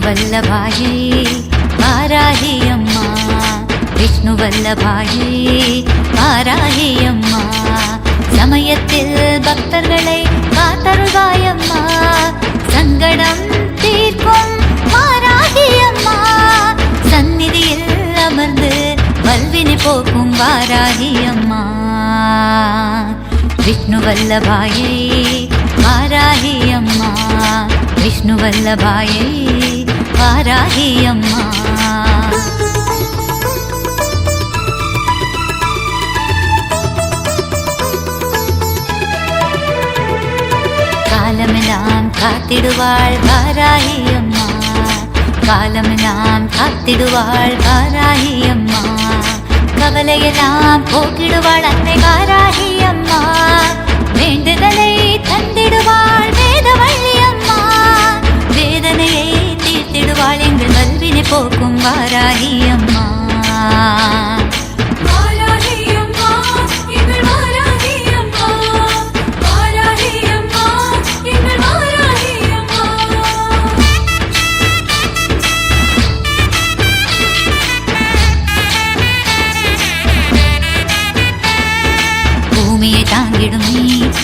வல்லபாயே வாராகி அம்மா, விஷ்ணு வல்லபாயே வாராகி அம்மா. சமயத்தில் பக்தர்களை காத்தருள்வாயம்மா, சங்கடம் தீர்க்கும் வாராகி அம்மா. சந்நிதியில் அமர்ந்து வல்வினை போக்கும் வாராகி அம்மா. விஷ்ணு வல்லபாயே வாராகி அம்மா, விஷ்ணு வல்லபாயே வாராகி அம்மா. காலமெல்லாம் காத்திடுவாள் வாராகி அம்மா, காலமெல்லாம் காத்திடுவாள் வாராகி அம்மா. கவலையெல்லாம் போக்கிடுவாள் அன்னை வாராகி அம்மா, வேண்டுதலை தந்திடுவாள் வேதவள்ளி அம்மா. வேதனையை தீர்த்திடுவாள் எங்கள் வல்வினை போக்கும் வாராகி அம்மா. பூமியை தாங்கிடும் நீ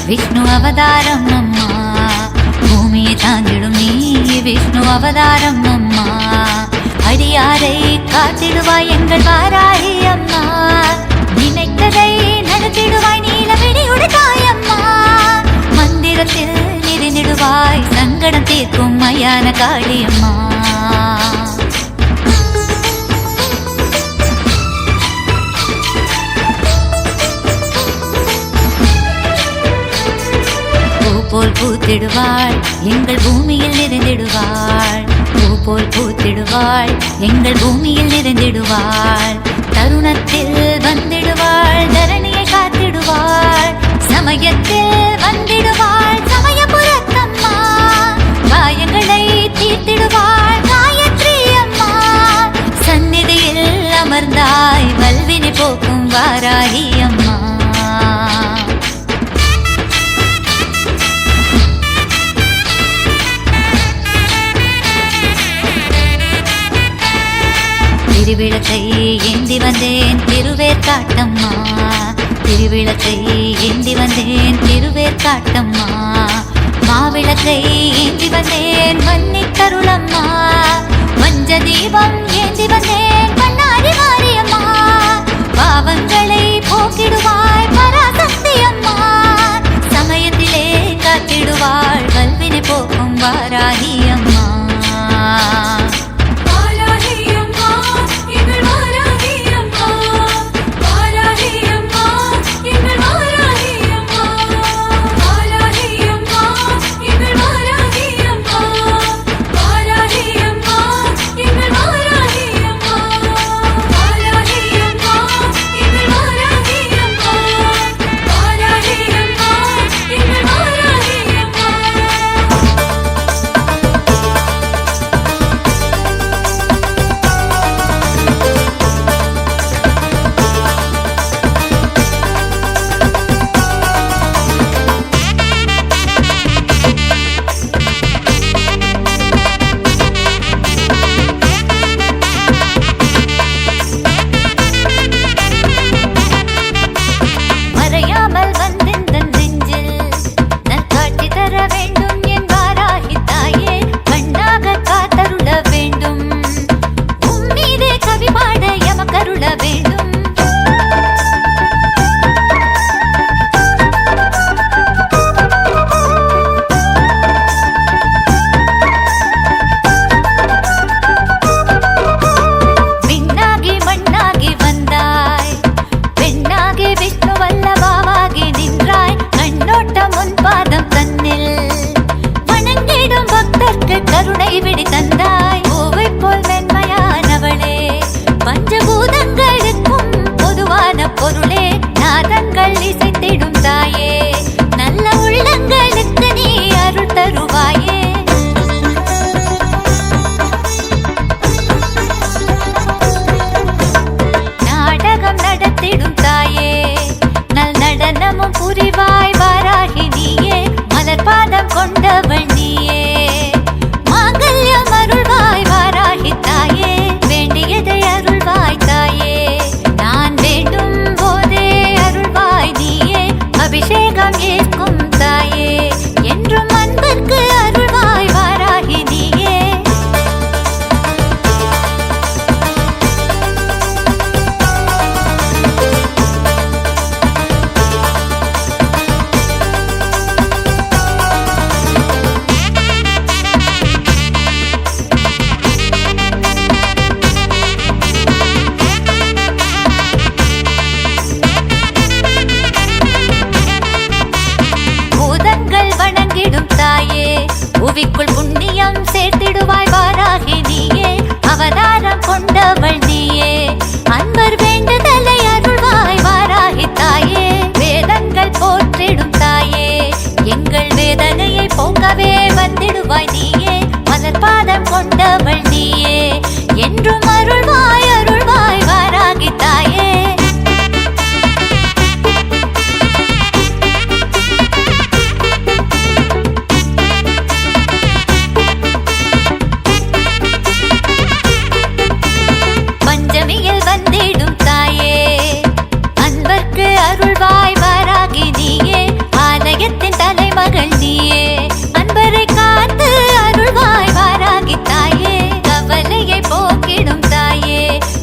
விஷ்ணு அவதாரம் அம்மா, பூமியை தாங்கிடும் நீ விஷ்ணு அவதாரம் அம்மா. அடியாரை காத்திடுவாய் எங்கள் வாராகி அம்மா, நினைத்ததை நடத்திடுவாய் நீலவிடி உடுத்தாய் அம்மா. மந்திரத்தில் நிறைந்திடுவாய் சங்கடம் தீர்க்கும் மயான காளி அம்மா. போல் பூத்திடுவாள் எங்கள் பூமியில் நிறைந்திடுவாள், பூ போல் பூத்திடுவாள் எங்கள் பூமியில் நிறைந்திடுவாள். தருணத்தில் வந்திடுவாள் தரணியை காத்திடுவாள், சமயத்தில் வந்திடுவாள் சமயபுரத்தம்மா. காயங்களை தீர்த்திடுவாள் காயத்ரி அம்மா, சந்நிதியில் அமர்ந்தாய் வல்வினை போக்கும் வாராகி அம்மா. திருவிளக்கை ஏந்தி வந்தேன் திருவேற்காட்டம்மா, திருவிளக்கை ஏந்தி வந்தேன் திருவேற்காட்டம்மா. மாவிளக்கை ஏந்தி வந்தேன் மன்னித்தருளம்மா, மஞ்ச தீபம் ஏந்தி வந்தேன் பண்ணாரி மாரியம்மா. பாவங்களை போக்கிடுவாய் பராசக்தி அம்மா, சமயத்திலே காத்திடுவாள் வல்வினை போக்கும் வாராகி அம்மா. வாராகி அம்மா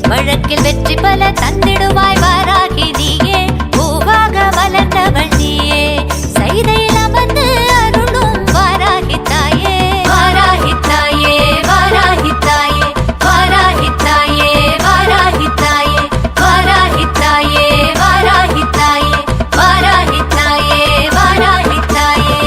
வழக்கில் வெற்றி பல தந்திடுவாய் வாராகி நீயே பூவாக மலர்ந்தவள் நீயே சைதையில் அமர்ந்து அருளும் வாராகி தாயே வாராகி தாயே வாராகி தாயே வாராகி தாயே வாராகி தாயே வாராகி தாயே வாராகி தாயே வாராகி தாயே வாராகி தாயே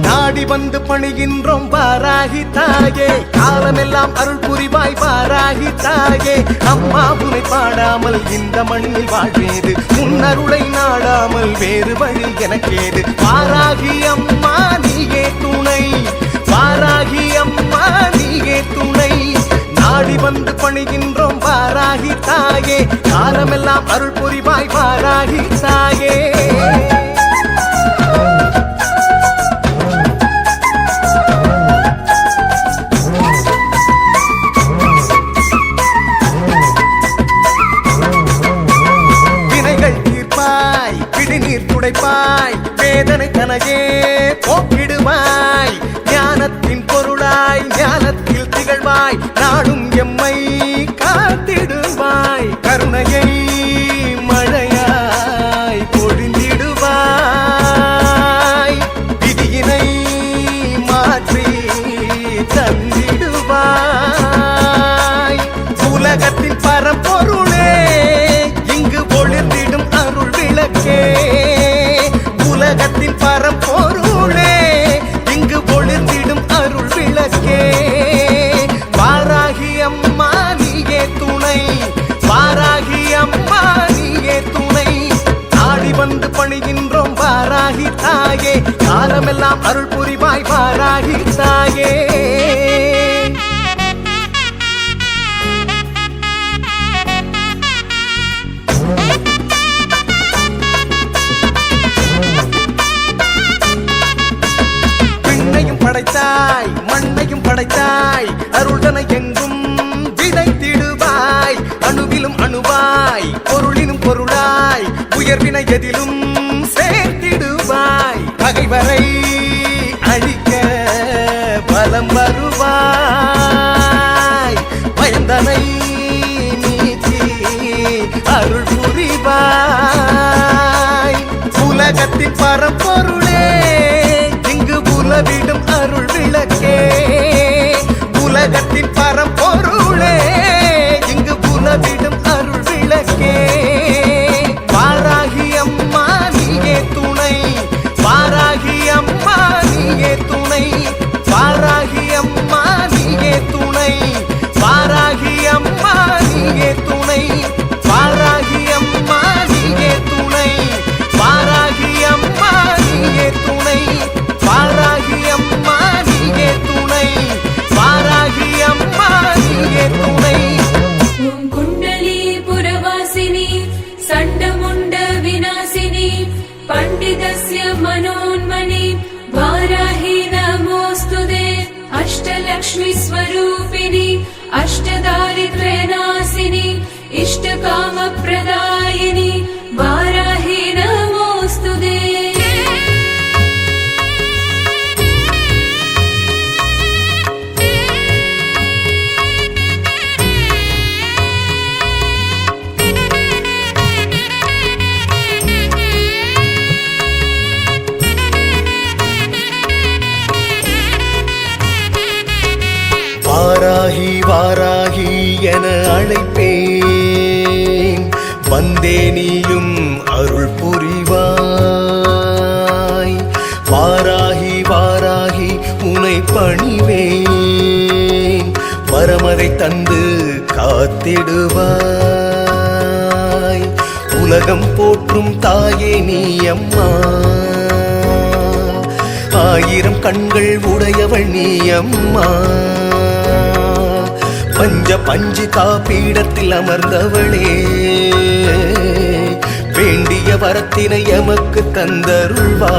நாடி வந்து பணிகின்றோம் வாராகி தாயே காலமெல்லாம் அருள் புரிவாய் வாராகி தாயே அம்மா உனை பாடாமல் இந்த மண்ணில் வாழ்வேது முன்னருளை நாடாமல் வேறு வழி எனக்கேது வாராகி அம்மா நீயே துணை வாராகி அம்மா நீயே துணை நாடி வந்து பணிகின்றோம் வாராகி தாயே காலமெல்லாம் அருள் புரிவாய் வாராகி தாயே நீர் துடைப்பாய் வேதனை தனையே போக்கிடுவாய் ஞானத்தின் பொருளாய் ஞானத்தில் திகழ்வாய் நாடும் எம்மை காத்திடுவாய் கருணையை மழையாய் பொழிந்திடுவாய் விதியினை மாற்றி தந்திடுவாய் உலகத்தின் பரம்பொருளே இங்கு ஒளிர்ந்திடும் அருள் விளக்கே உலகத்தின் பரம்பொருளே இங்கு ஒளிர்ந்திடும் அருள் விளக்கே வாராகி அம்மா நீயே துணை வாராகி அம்மா நீயே துணை நாடி வந்து பணிகின்றோம் வாராகி தாயே காலமெல்லாம் அருள் புரிவாய் வாராகி தாயே படைத்தாய் மண்ணையும் படைத்தாய் அருள்தனை எங்கும் விதைத்திடுவாய் அணுவிலும் அணுவாய் பொருளினும் பொருளாய் உயர்வினை எதிலும் சேர்த்திடுவாய் பகைவரை அழிக்க பலம் வருவாய் பயந்தனை நீக்கி அருள் புரிவாய் உலகத்தின் பரம்பொருளே உலவிடும் அருள் விளக்கே உலகத்தின் பரம்பொருளே இங்கு உலவிடும் அருள் விளக்கே வாராகி அம்மா நீயே துணை வாராகி அம்மா நீயே துணை வாராகி அம்மா நீயே துணை வாராகி அம்மா நீயே துணை வாராகி அம்மா நீயே துணை வாராகி அம்மா நீயே துணை வாராகி அம்மா நீயே துணை வாராகி அம்மா நீயே துணை ஓம் குண்டலி புரவாசினி சண்டமுண்ட விநாசினி பண்டிதஸ்ய மனோன்மணி வாராஹி நமோஸ்துதே அஷ்டலக்ஷ்மி ஸ்வரூபிணி அஷ்டதாரித்ர்யநாசினி இஷ்டகாம பிரதாயினி வாராஹி நமோஸ்துதே வாராகி வாராகி என அழைப்பேன் வந்தே நீயும் அருள் புரிவாய் வாராகி வாராகி உனை பணிவேன் வரமதை தந்து காத்திடுவாய் உலகம் போற்றும் தாயே நீ அம்மா ஆயிரம் கண்கள் உடையவள் நீ அம்மா பஞ்ச பஞ்சு காப்பீடத்தில் அமர்ந்தவளே வேண்டிய வரத்தினை எமக்கு தந்தருள்வாய்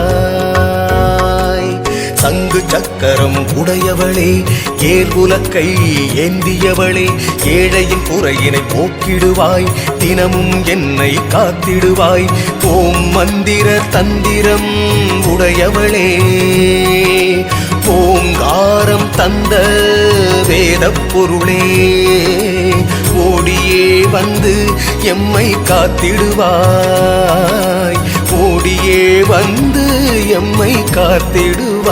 சங்கு சக்கரம் உடையவளே ஏர் உலக்கை ஏந்தியவளே ஏழையின் குறையினை போக்கிடுவாய் தினமும் என்னை காத்திடுவாய் ஓம் மந்திர தந்திரம் உடையவளே ஓங்காரம் தந்த வேதப் பொருளே ஓடியே வந்து எம்மை காத்திடுவாய் ஓடியே வந்து எம்மை காத்திடுவாய்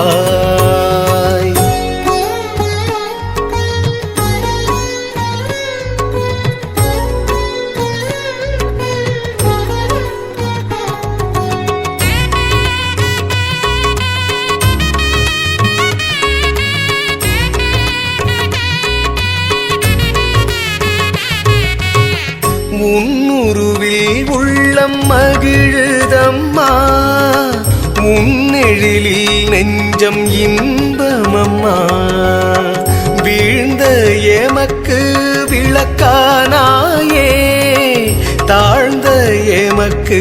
உன்னுருவில் உள்ளம் மகிழுதம்மா உன்னெழிலில் நெஞ்சம் இன்பமம்மா வீழ்ந்த எமக்கு விளக்கானாயே தாழ்ந்த எமக்கு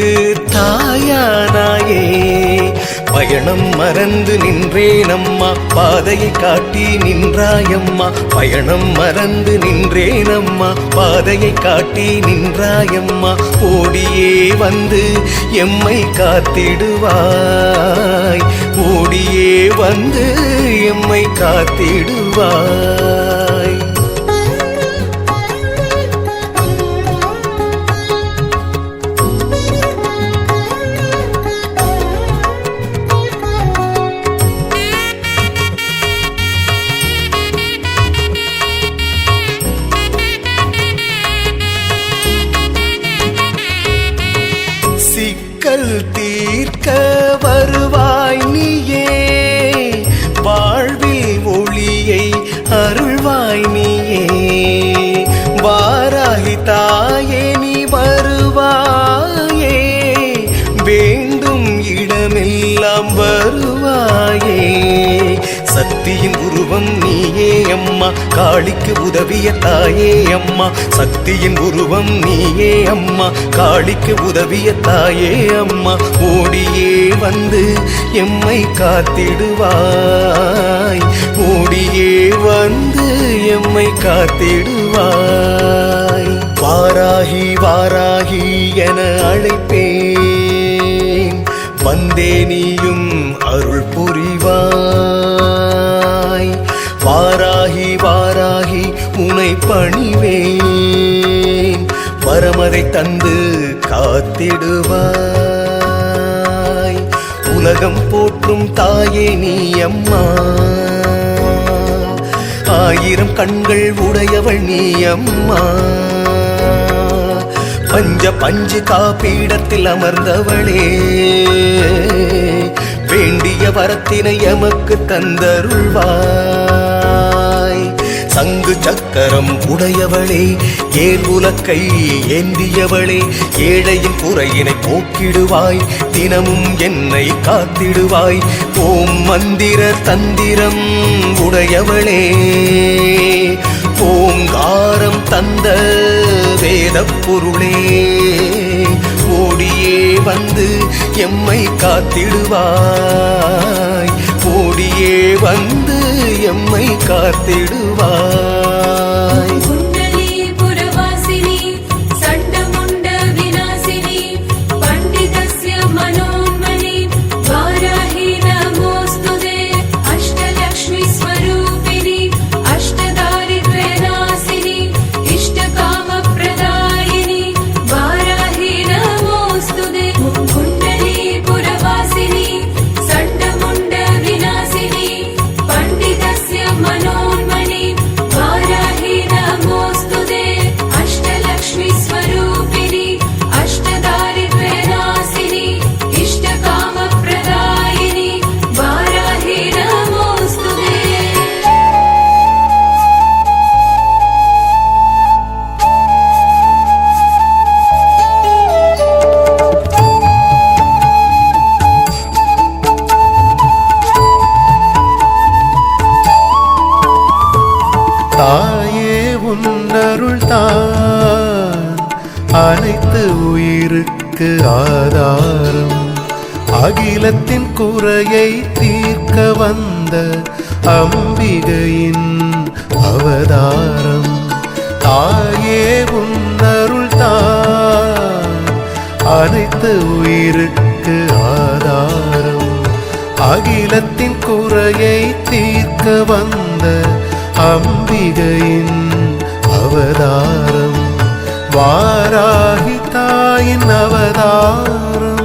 தாயானாயே பயணம் மறந்து நின்றேனம்மா பாதையை காட்டி நின்றாயம்மா பயணம் மறந்து நின்றேனம்மா பாதையை காட்டி நின்றாயம்மா ஓடியே வந்து எம்மை காத்திடுவாய் ஓடியே வந்து எம்மை காத்திடுவாய் சிக்கல் தீர்க்க வருவாய் நீயே வாழ்வில் ஒளியை அருள்வாய் நீயே வாராகி தாயே நீ வருவாயே வேண்டும் இடமெல்லாம் வருவாயே சக்தியின் உருவம் நீயே அம்மா காளிக்கு உதவிய தாயே அம்மா சக்தியின் உருவம் நீயே அம்மா காளிக்கு உதவிய தாயே அம்மா ஓடியே வந்து எம்மை காத்திடுவாய் ஓடியே வந்து எம்மை காத்திடுவாய் வாராகி வாராகி என அழைப்பேன் வந்தே நீயும் அருள் புரிவாய் வாராகி வாராகி உனை பணிவேன் வரமதை தந்து காத்திடுவாய் உலகம் போற்றும் தாயே நீ அம்மா ஆயிரம் கண்கள் உடையவள் நீ அம்மா பஞ்ச காப்பீடத்தில் அமர்ந்தவளே வேண்டிய வரத்தினை எமக்கு தந்தருள்வாய் சங்கு சக்கரம் உடையவளே ஏர் உலக்கை ஏந்தியவளே ஏழையின் குறையினை போக்கிடுவாய் தினமும் என்னை காத்திடுவாய் ஓம் மந்திர தந்திரம் உடையவளே ஓங்காரம் தந்த வேதப் பொருளே ஓடியே வந்து எம்மை காத்திடுவாய் ஓடியே வந்து எம்மை காத்திடுவாய் குண்டலி புரவாசினி சண்டமுண்ட விநாசினி பண்டிதஸ்ய மனோன்மணி வாராஹி நமோஸ்துதே அஷ்டலக்ஷ்மி ஸ்வரூபிணி அஷ்டதாரித்ர்யநாசினி இஷ்டகாம பிரதாயினி வாராஹி நமோஸ்துதே குண்டலி புரவாசினி சண்டமுண்ட விநாசினி பண்டிதஸ்ய மனோன்மணி வாராஹி நமோஸ்துதே அஷ்டலக்ஷ்மி ஸ்வரூபிணி அஷ்டதாரித்ர்யநாசினி இஷ்டகாம பிரதாயினி வாராஹி நமோஸ்துதே தாயே உன்னருள் தான் அனைத்து உயிருக்கு ஆதாரம் அகிலத்தின் குறையை தீர்க்க வந்த வந்த அம்பிகையின் அவதாரம். தாயே உன்னருள் தான் அனைத்து உயிருக்கு ஆதாரம். அகிலத்தின் குறையை தீர்க்க வந்த அம்பிகையின் அவதாரம். வாராகி தாயின் அவதாரம்.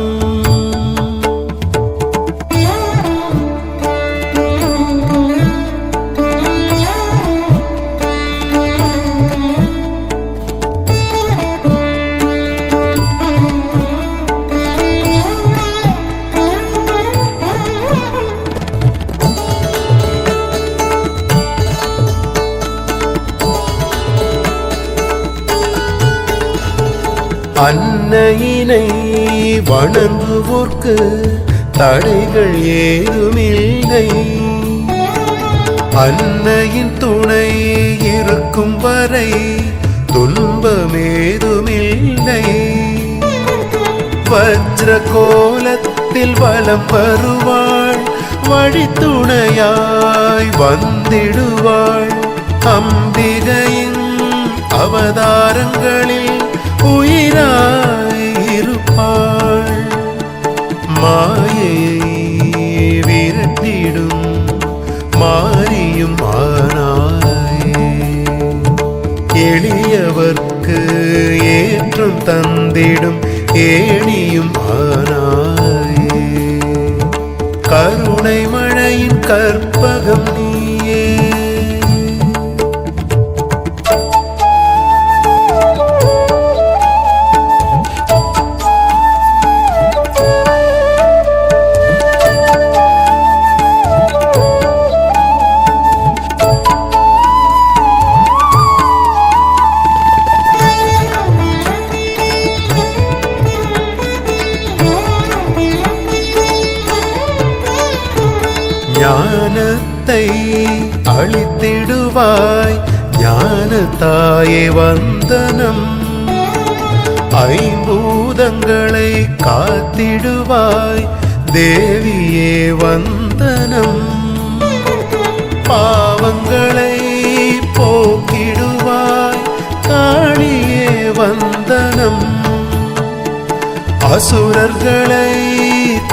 அன்னையினை வணங்குவோர்க்கு தடைகள் ஏதுமில்லை. அன்னையின் துணை இருக்கும் வரை துன்பமேதுமில்லை. வஜ்ர கோலத்தில் வலம் வருவாள், வழித்துணையாய் வந்திடுவாள். அம்பிகையின் அவதாரங்களில் உயிராய் இருப்பாள். மாயையை விரட்டிடும் மாரியும் ஆனாயே. எளியவர்க்கு ஏற்றம் தந்திடும் ஏணியும் ஆனாயே. கருணை மழையின் கற்பகம் நீயே. ஞானத்தை அளித்திடுவாய் ஞான தாயே வந்தனம். ஐம்பூதங்களை காத்திடுவாய் தேவியே வந்தனம். பாவங்களை போக்கிடுவாய் காளியே வந்தனம். அசுரர்களை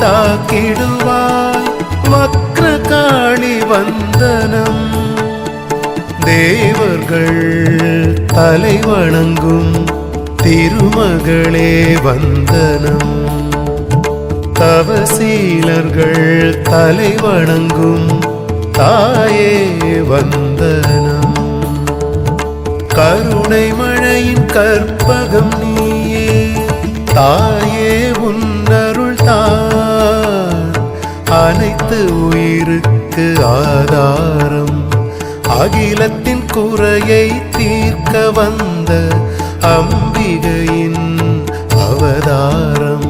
தாக்கிடுவாய் வக்ர காளி வந்தனம். தேவர்கள் தலை வணங்கும் திருமகளே வந்தனம். தவசீலர்கள் தலை வணங்கும் தாயே வந்தனம். கருணை மழையின் கற்பகம் நீயே. தாயே உன்னருள் தான் அனைத்து உயிருக்கு ஆதாரம். அகிலத்தின் குறையை தீர்க்க வந்த அம்பிகையின் அவதாரம்.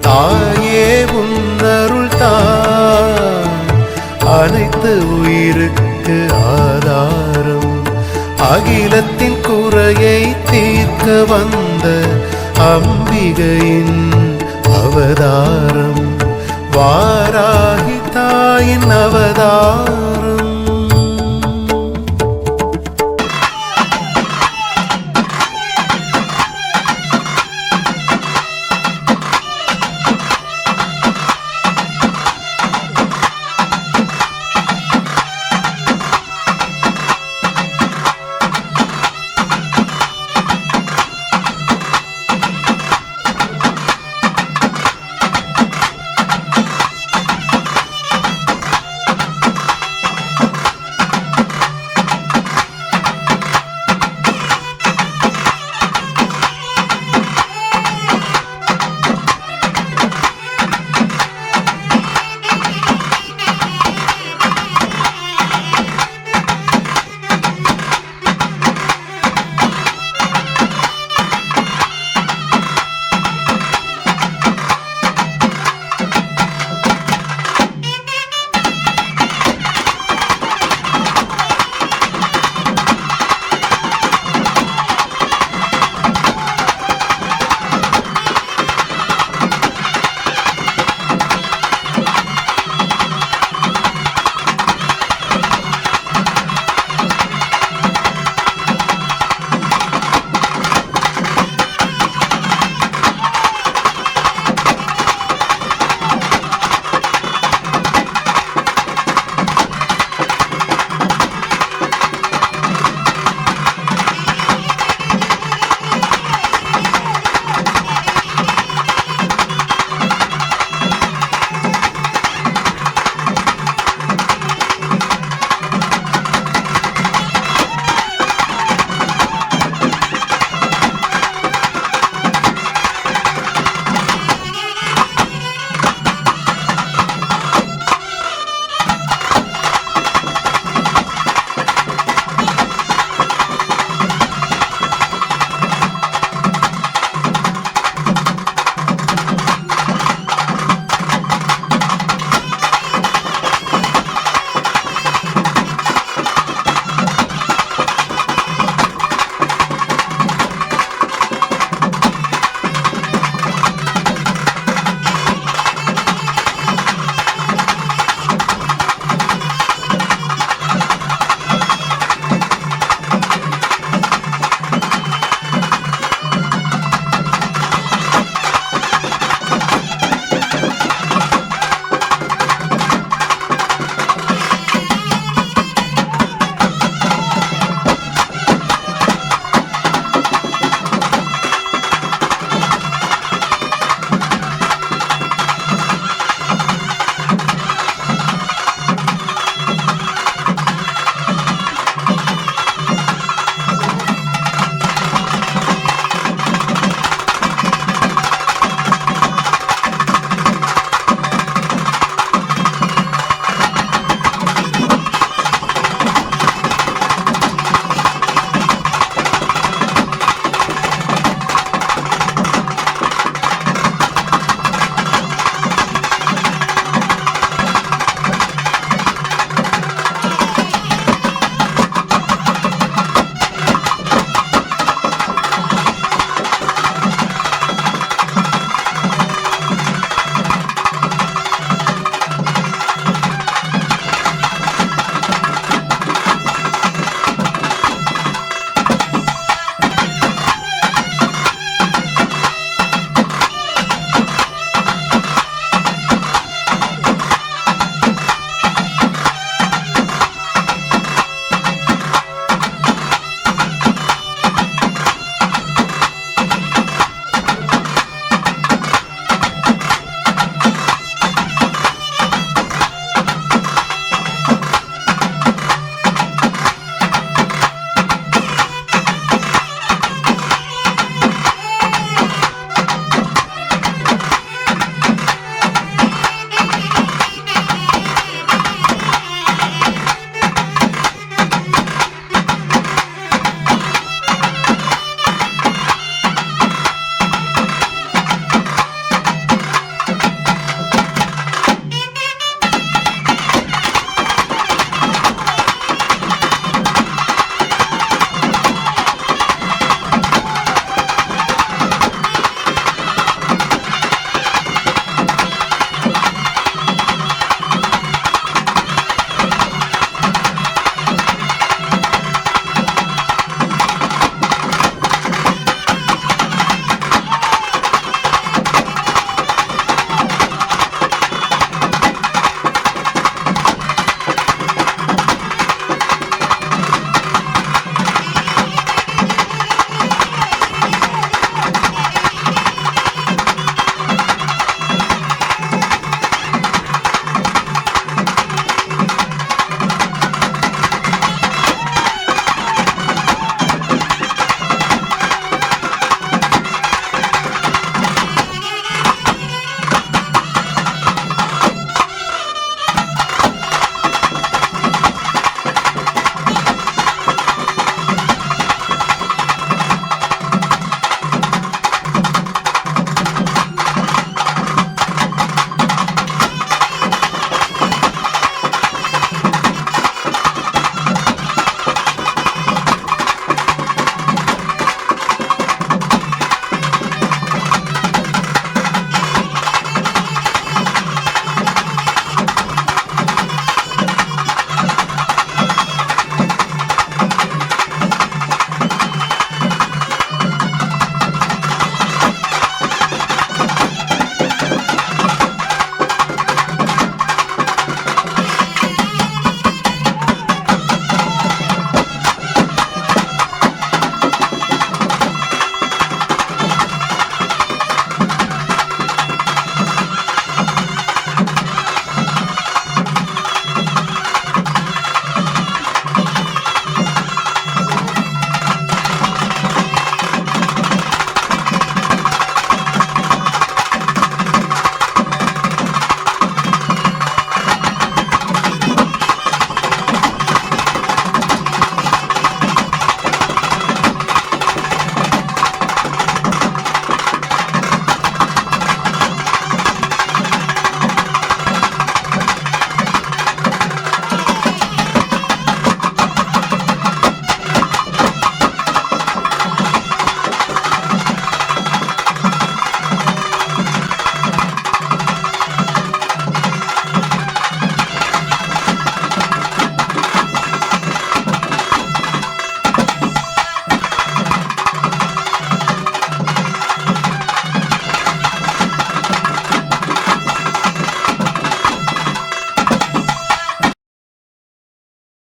தாயே உன்னருள் தான் அனைத்து உயிருக்கு ஆதாரம். அகிலத்தின் குறையை தீர்க்க வந்த அம்பிகையின் அவதாரம். வாராகி தாயின் அவதாரம்.